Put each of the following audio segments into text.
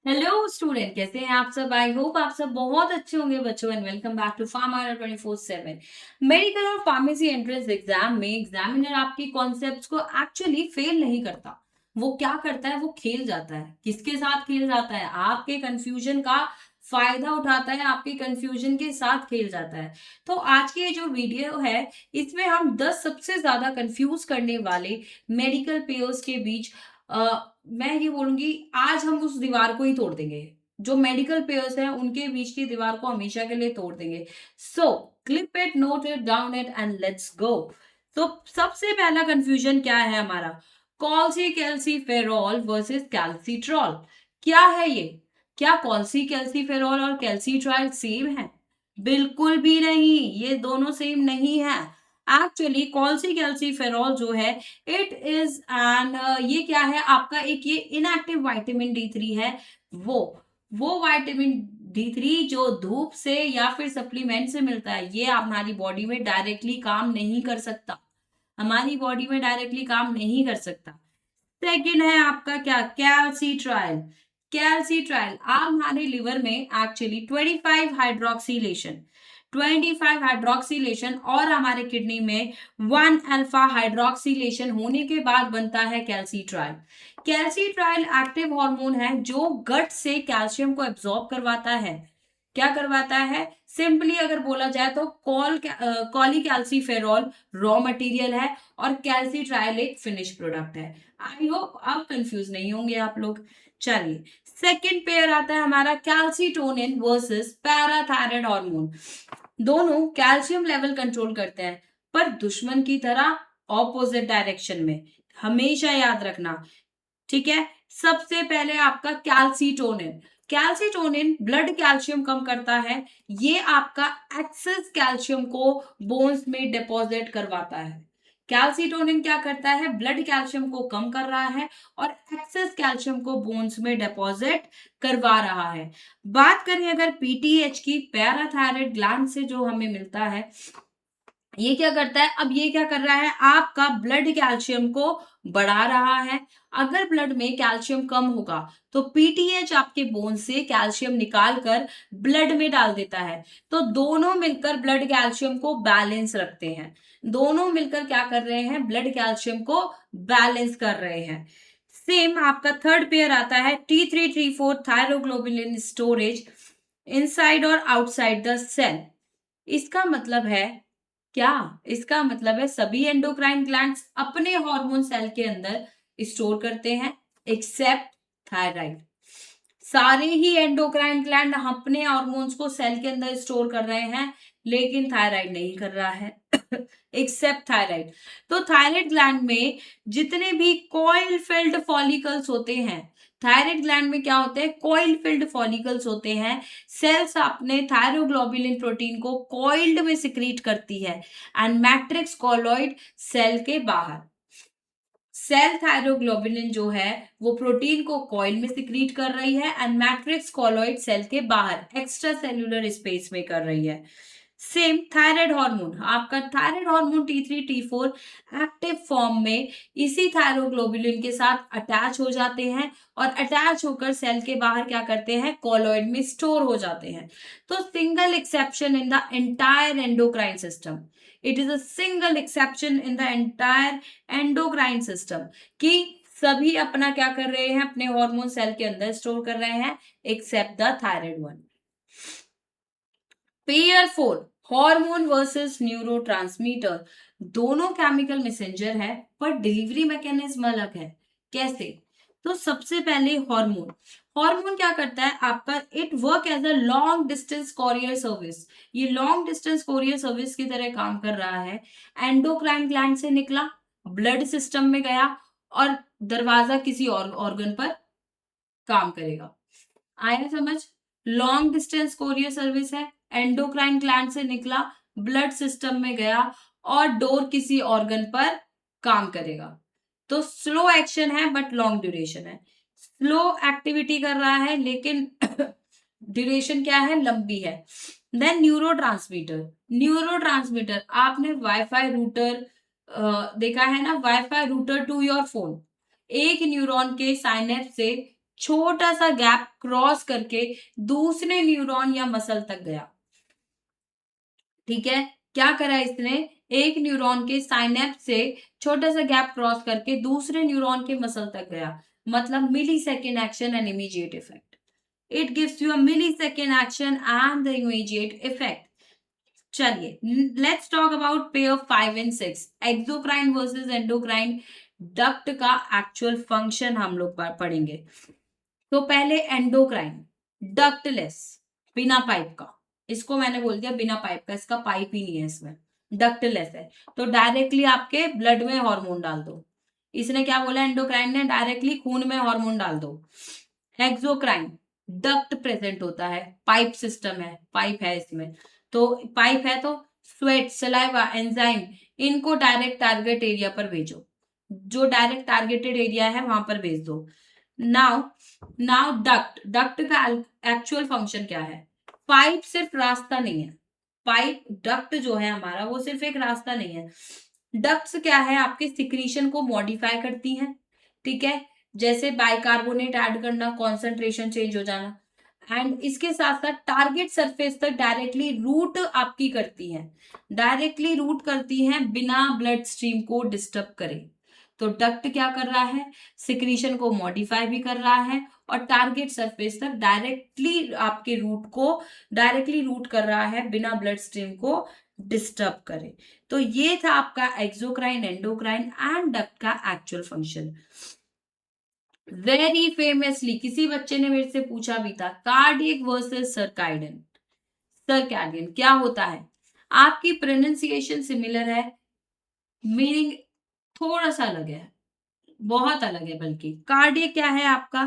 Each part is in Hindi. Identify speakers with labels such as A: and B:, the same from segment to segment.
A: हेलो स्टूडेंट, कैसे हैं आप सब। आई होप आप सब बहुत अच्छे होंगे बच्चों। And welcome back to pharma 24/7 medical और फार्मेसी एंट्रेंस एग्जाम में एग्जामिनर आपकी कॉन्सेप्ट्स को एक्चुअली फेल नहीं करता। वो क्या करता है, वो खेल जाता है। किसके साथ खेल जाता है? आपके कंफ्यूजन का फायदा उठाता है, आपके कंफ्यूजन के साथ खेल जाता है। तो आज की ये जो वीडियो है, इसमें हम 10 सबसे ज्यादा कंफ्यूज करने वाले मेडिकल पेयर्स के बीच मैं ये बोलूंगी, आज हम उस दीवार को ही तोड़ देंगे। जो मेडिकल पेयर्स हैं उनके बीच की दीवार को हमेशा के लिए तोड़ देंगे। So clip it, note it down it and let's go. तो सबसे पहला कंफ्यूजन क्या है हमारा? Calci calciferol versus calcitriol. क्या है ये? क्या कॉल्सी कैल्सीफेरॉल और कैल्सीट्राइल सेम है? बिल्कुल भी नहीं, ये दोनों सेम नहीं है। एक्चुअली कॉल्सी कैल्सीफेरॉल जो है, इट इज एन ये क्या है आपका, एक ये इनएक्टिव विटामिन D3 है। वो वो विटामिन D3 जो धूप से या फिर सप्लीमेंट से मिलता है, ये हमारी बॉडी में डायरेक्टली काम नहीं कर सकता। हमारी बॉडी में डायरेक्टली काम नहीं कर सकता। सेकंड है आपका क्या? कैल्सीट्राइल। कैल्सीट्राइल आप हमारे लिवर में एक्चुअली 25 हाइड्रोक्सीलेशन और हमारे किडनी में 1 अल्फा हाइड्रोक्सीलेशन होने के बाद बनता है कैल्सीट्राइल। कैल्सीट्राइल एक्टिव हार्मोन है जो गट से कैल्शियम को एब्जॉर्ब करवाता है। क्या करवाता है? सिंपली अगर बोला जाए तो कॉलीकैल्सीफेरॉल रॉ मटेरियल है और कैल्सीट्राइल एक फिनिश प्रोडक्ट है। आई होप आप कंफ्यूज नहीं होंगे आप लोग। चलिए, सेकंड पेयर आता है हमारा कैल्सीटोनिन वर्सेस पैराथायराइड हार्मोन। दोनों कैल्शियम लेवल कंट्रोल करते हैं, पर दुश्मन की तरह, ऑपोजिट डायरेक्शन में। हमेशा याद रखना, ठीक है। सबसे पहले आपका कैल्सीटोनिन। कैल्सीटोनिन ब्लड कैल्शियम कम करता है। ये आपका एक्सेस कैल्शियम को बोन्स में डिपॉजिट करवाता है। कैल्सीटोनिन क्या करता है? ब्लड कैल्शियम को कम कर रहा है और एक्सेस कैल्शियम को बोन्स में डिपॉजिट करवा रहा है। बात करें अगर पीटीएच की, पैराथायराइड ग्लैंड से जो हमें मिलता है, ये क्या करता है? अब ये क्या कर रहा है? आपका ब्लड कैल्शियम को बढ़ा रहा है। अगर ब्लड में कैल्शियम कम होगा तो पीटीएच आपके बोन से कैल्शियम निकाल कर ब्लड में डाल देता है। तो दोनों मिलकर ब्लड कैल्शियम को बैलेंस रखते हैं। दोनों मिलकर क्या कर रहे हैं? ब्लड कैल्शियम को बैलेंस कर रहे हैं। सेम आपका थर्ड पेयर आता है T3 T4 thyroglobulin storage inside और आउटसाइड द सेल। इसका मतलब है क्या? इसका मतलब है सभी एंडोक्राइन ग्लैंड्स अपने हार्मोन सेल के अंदर स्टोर करते हैं, एक्सेप्ट थायराइड। सारे ही एंडोक्राइन ग्लैंड अपने हार्मोन्स को सेल के अंदर स्टोर कर रहे हैं, लेकिन थायराइड नहीं कर रहा है एक्सेप्ट थायराइड। तो थायराइड ग्लैंड में जितने भी कॉइल फिल्ड फॉलिकल्स होते हैं, थायराइड ग्लैंड में क्या होते हैं? कॉइल फिल्ड फॉलिकल्स होते हैं। सेल्स अपने थायरोग्लोबुलिन प्रोटीन को कॉइल्ड में सिक्रीट करती है एंड मैट्रिक्स कॉलॉइड सेल के बाहर। सेल थायरोग्लोबुलिन जो है वो प्रोटीन को कॉइल में सिक्रीट कर रही है एंड मैट्रिक्स कॉलॉइड सेल के बाहर एक्स्ट्रा सेल्यूलर स्पेस में कर रही है। सेम थायराइड हार्मोन, आपका thyroid hormone T3 T4 active form में इसी थायरोग्लोबुलिन के साथ अटैच हो जाते हैं और अटैच होकर सेल के बाहर क्या करते हैं? कॉलॉइड में स्टोर हो जाते हैं। तो single exception in the entire endocrine system, it is a single exception in the entire endocrine system, कि सभी अपना क्या कर रहे हैं? अपने हार्मोन सेल के अंदर स्टोर कर रहे हैं, except the thyroid one. Pair 4, hormone versus neurotransmitter. दोनों केमिकल मैसेंजर है, पर डिलीवरी मैकेनिज्म अलग है। कैसे? तो सबसे पहले हार्मोन। हार्मोन क्या करता है आपका? It work as a long distance courier service. ये लॉन्ग डिस्टेंस कोरियर सर्विस की तरह काम कर रहा है। एंडोक्राइन ग्लैंड से निकला, ब्लड सिस्टम में गया और दरवाजा किसी और ऑर्गन पर काम करेगा। आया समझ? लॉन्ग डिस्टेंस कोरियर सर्विस है, एंडोक्राइन ग्लैंड से निकला, ब्लड सिस्टम में गया और डोर किसी ऑर्गन पर काम करेगा। तो स्लो एक्शन है बट लॉन्ग ड्यूरेशन है। स्लो एक्टिविटी कर रहा है लेकिन ड्यूरेशन क्या है? लंबी है। Then neurotransmitter. न्यूरोट्रांसमीटर आपने वाईफाई रूटर देखा है ना? Wifi router to your phone. एक न्यूरॉन के साइनेप्स से छोटा सा गैप क्रॉस करके दूसरे न्यूरॉन या मसल तक गया। ठीक है, क्या करा इसने, एक न्यूरॉन के साइनेप्स से छोटा सा गैप क्रॉस करके दूसरे न्यूरॉन के मसल तक गया, मतलब millisecond action and immediate effect. It gives you a millisecond action and the immediate effect. चलिए let's talk about pair 5 and 6, exocrine versus endocrine duct का एक्चुअल फंक्शन हम लोग पढ़ेंगे। तो पहले एंडोक्राइन, डक्टलेस, बिना पाइप का, इसको मैंने बोल दिया बिना पाइप का, इसका पाइप ही नहीं है, इसमें डक्टलेस है, तो डायरेक्टली आपके ब्लड में हार्मोन डाल दो। इसने क्या बोला, एंडोक्राइन ने, डायरेक्टली खून में हार्मोन डाल दो। एक्सोक्राइन, डक्ट प्रेजेंट होता है, पाइप सिस्टम है, पाइप है इसमें, तो पाइप है तो स्वेट, सलाइवा, एंजाइम, इनको डायरेक्ट टारगेट एरिया पर भेजो, जो डायरेक्ट टारगेटेड एरिया है वहां पर भेज दो। नाउ नाउ डक्ट, डक्ट का एक्चुअल फंक्शन क्या है, पाइप सिर्फ रास्ता नहीं है, पाइप डक्ट जो है हमारा वो सिर्फ एक रास्ता नहीं है। डक्ट्स क्या है, आपके सिक्रीशन को मॉडिफाई करती हैं, ठीक है, जैसे बाइकार्बोनेट ऐड करना, कॉन्सेंट्रेशन चेंज हो जाना, एंड इसके साथ साथ टारगेट सरफेस तक डायरेक्टली रूट आपकी करती है, डायरेक्टली रूट करती है बिना ब्लड स्ट्रीम को डिस्टर्ब करे। तो डक्ट क्या कर रहा है, सिक्रीशन को मॉडिफाई भी कर रहा है और टारगेट सरफेस तक डायरेक्टली आपके रूट को डायरेक्टली रूट कर रहा है बिना ब्लड स्ट्रीम को डिस्टर्ब करे। तो ये था आपका एक्सोक्राइन, एंडोक्राइन एंड डक्ट का एक्चुअल फंक्शन। वेरी फेमसली किसी बच्चे ने मेरे से पूछा भी था, कार्डियक वर्सेस सर्काइडियन। सर्कैडियन क्या होता है, आपकी प्रोनाउंसिएशन सिमिलर है, मीनिंग थोड़ा सा अलग है, बहुत अलग है बल्कि। कार्डियक क्या है आपका,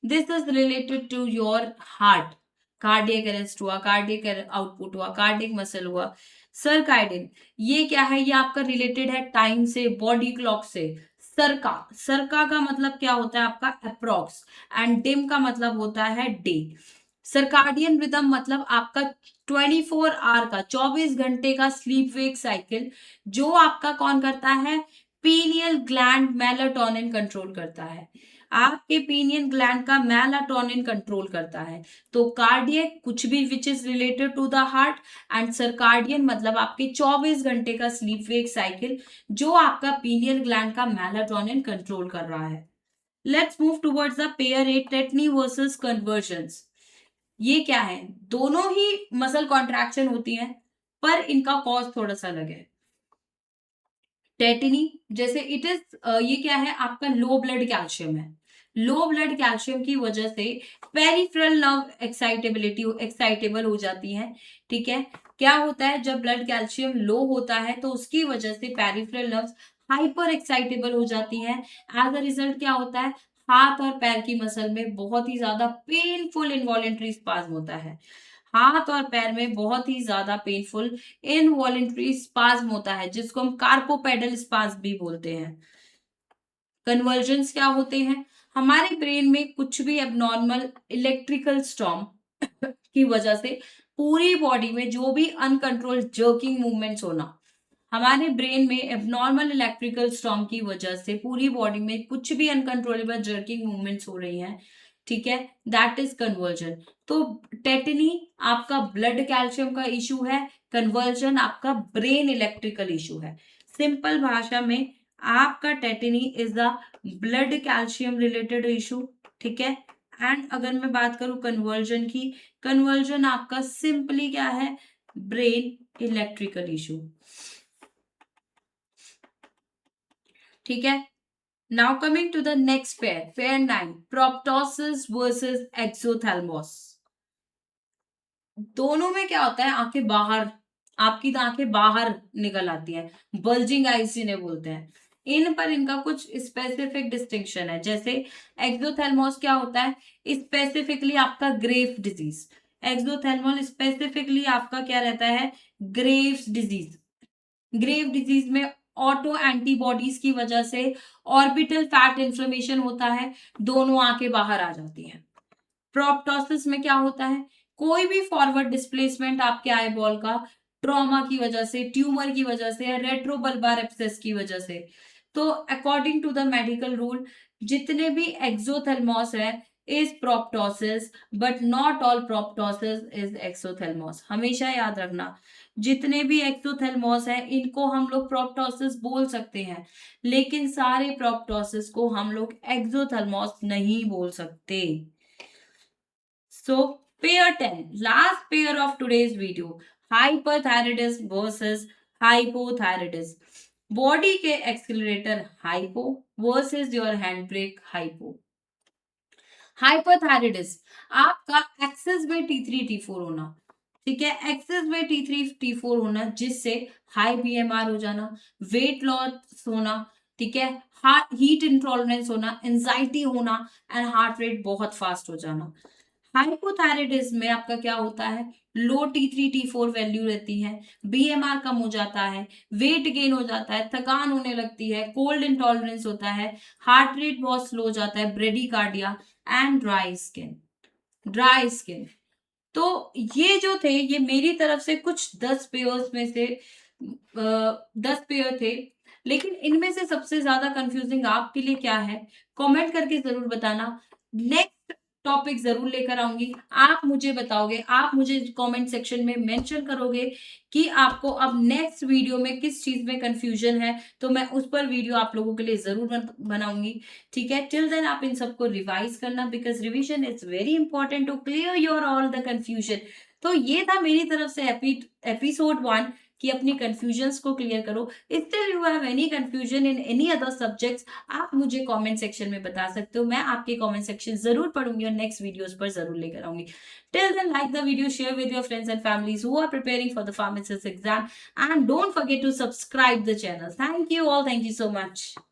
A: this is related to your heart, cardiac arrest हुआ, कार्डियक आउटपुट हुआ, कार्डियक मसल हुआ। सर्काइडिन ये क्या है, ये आपका रिलेटेड है टाइम से, बॉडी क्लॉक से। सरका, सरका का मतलब क्या होता है आपका, अप्रोक्स, एंड डिम का मतलब होता है डे। सर्काडियन रिदम मतलब आपका 24 आवर का, 24 घंटे का स्लीप वेक साइकिल, जो आपका कौन करता है, पीनियल ग्लैंड मेलाटोनिन कंट्रोल करता है, आपके पीनियल ग्लैंड का मेलाटोनिन कंट्रोल करता है। तो कार्डियक कुछ भी which is related to the heart, and circadian मतलब आपके 24 घंटे का स्लीप वेक साइकिल, जो आपका पीनियल ग्लैंड का मेलाटोनिन कंट्रोल कर रहा है। Let's move towards the pair 8, tetani versus convergence. ये क्या है, दोनों ही मसल कॉन्ट्रैक्शन होती है, पर इनका कॉज थोड़ा सा अलग है। टेटनी जैसे इट इज, ये क्या है आपका, लो ब्लड कैल्शियम है, लो ब्लड कैल्शियम की वजह से पेरिफेरल नर्व एक्साइटेबल हो जाती है। ठीक है, क्या होता है जब ब्लड कैल्शियम लो होता है तो उसकी वजह से पेरिफेरल नर्व्स हाइपर एक्साइटेबल हो जाती हैं। एज अ रिजल्ट क्या होता है, हाथ और पैर की मसल में बहुत ही ज्यादा पेनफुल इनवॉलेंट्री स्पाज्म होता है, हाथ और पैर में बहुत ही ज्यादा पेनफुल इनवॉलेंट्री स्पाज्म होता है, जिसको हम कार्पोपेडल स्पाज्म भी बोलते हैं। कन्वर्जन्स क्या होते हैं, हमारे ब्रेन में कुछ भी एबनॉर्मल इलेक्ट्रिकल स्टॉर्म की वजह से पूरी बॉडी में जो भी अनकंट्रोल जर्किंग मूवमेंट्स होना, हमारे ब्रेन में एबनॉर्मल इलेक्ट्रिकल स्टॉर्म की वजह से पूरी बॉडी में कुछ भी अनकंट्रोलेबल जर्किंग मूवमेंट्स हो रही हैं, ठीक है, दैट इज कन्वर्जन। तो टेटनी आपका ब्लड कैल्शियम का इशू है, कन्वर्जन आपका ब्रेन इलेक्ट्रिकल इशू है। सिंपल भाषा में आपका tetani is the blood calcium related issue, ठीक है। एंड अगर मैं बात करूं कन्वर्जन की, कन्वर्जन आपका सिंपली क्या है, ब्रेन इलेक्ट्रिकल इशू, ठीक है। Now coming to the next pair, pair 9, proptosis versus exophthalmos. दोनों में क्या होता है, आंखें बाहर, आपकी तो आंखें बाहर निकल आती हैं, बल्जिंग आईज जिन्हें बोलते हैं। इन पर इनका कुछ स्पेसिफिक डिस्टिंक्शन है, जैसे एक्सोथैलेमस क्या होता है, स्पेसिफिकली आपका ग्रेव डिजीज, एक्सोथैलेमस स्पेसिफिकली आपका क्या रहता है, ग्रेव्स डिजीज। ग्रेव डिजीज में ऑटो एंटीबॉडीज की वजह से ऑर्बिटल फैट इन्फ्लेमेशन होता है, दोनों आंखें बाहर आ जाती हैं। प्रोप्टोसिस में क्या होता है, कोई भी फॉरवर्ड डिस्प्लेसमेंट आपके आई बॉल का ट्रॉमा की वजह से, ट्यूमर की वजह से, रेट्रोबल्बार एब्सेस की वजह से। तो according to the medical rule, जितने भी एक्सोथैलेमस है is proptosis, but not all proptosis is exophthalmos. हमेशा याद रखना, जितने भी एक्सोथेलमोस है इनको हम लोग प्रोप्टोसिस बोल सकते हैं, लेकिन सारे प्रोप्टोसिस को हम लोग एक्सोथेलमोस नहीं बोल सकते. So pair 10, last pair of today's video, hyperthyroidism versus hypothyroidism. Body के accelerator hypo versus your hand brake hypo. Hyperthyroidism आपका एक्सेस में T3 T4 होना, ठीक है, एक्सेस में T3 T4 होना जिससे हाई BMR हो जाना, वेट लॉस होना, ठीक है, हीट इंटॉलरेंस होना, एंजाइटी होना एंड हार्ट रेट बहुत फास्ट हो जाना. हाइपोथायराइडिज्म में आपका क्या होता है, लो T3 T4 वैल्यू रहती है, BMR कम हो जाता है, वेट गेन हो जाता है, थकान होने लगती है, कोल्ड इंटॉलरेंस होता है, हार्ट रेट बहुत स्लो हो जाता है, bradycardia and dry skin. Dry skin. तो ये जो थे ये मेरी तरफ से कुछ 10 पेयर्स में से 10 पेयर थे, लेकिन इनमें से सबसे ज्यादा कंफ्यूजिंग आपके लिए क्या है, कमेंट करके जरूर बताना. नेक्स्ट टॉपिक जरूर लेकर आऊंगी, आप मुझे बताओगे, आप मुझे कमेंट सेक्शन में मेंशन करोगे कि आपको अब नेक्स्ट वीडियो में किस चीज में कंफ्यूजन है, तो मैं उस पर वीडियो आप लोगों के लिए जरूर बनाऊंगी. ठीक है, टिल देन आप इन सबको रिवाइज करना, because revision is very important to clear your all the confusion. तो ये था मेरी तरफ से एपिसोड 1 कि अपनी कंफ्यूजन्स को क्लियर करो. Still you have any confusion in any other subjects, आप मुझे कमेंट सेक्शन में बता सकते हो, मैं आपके कमेंट सेक्शन जरूर पढ़ूंगी और नेक्स्ट वीडियोस पर जरूर लेकर आऊंगी. Till then like the video, share with your friends and families who are preparing for the pharmacist exam, and don't forget to subscribe the channel. Thank you all, thank you so much.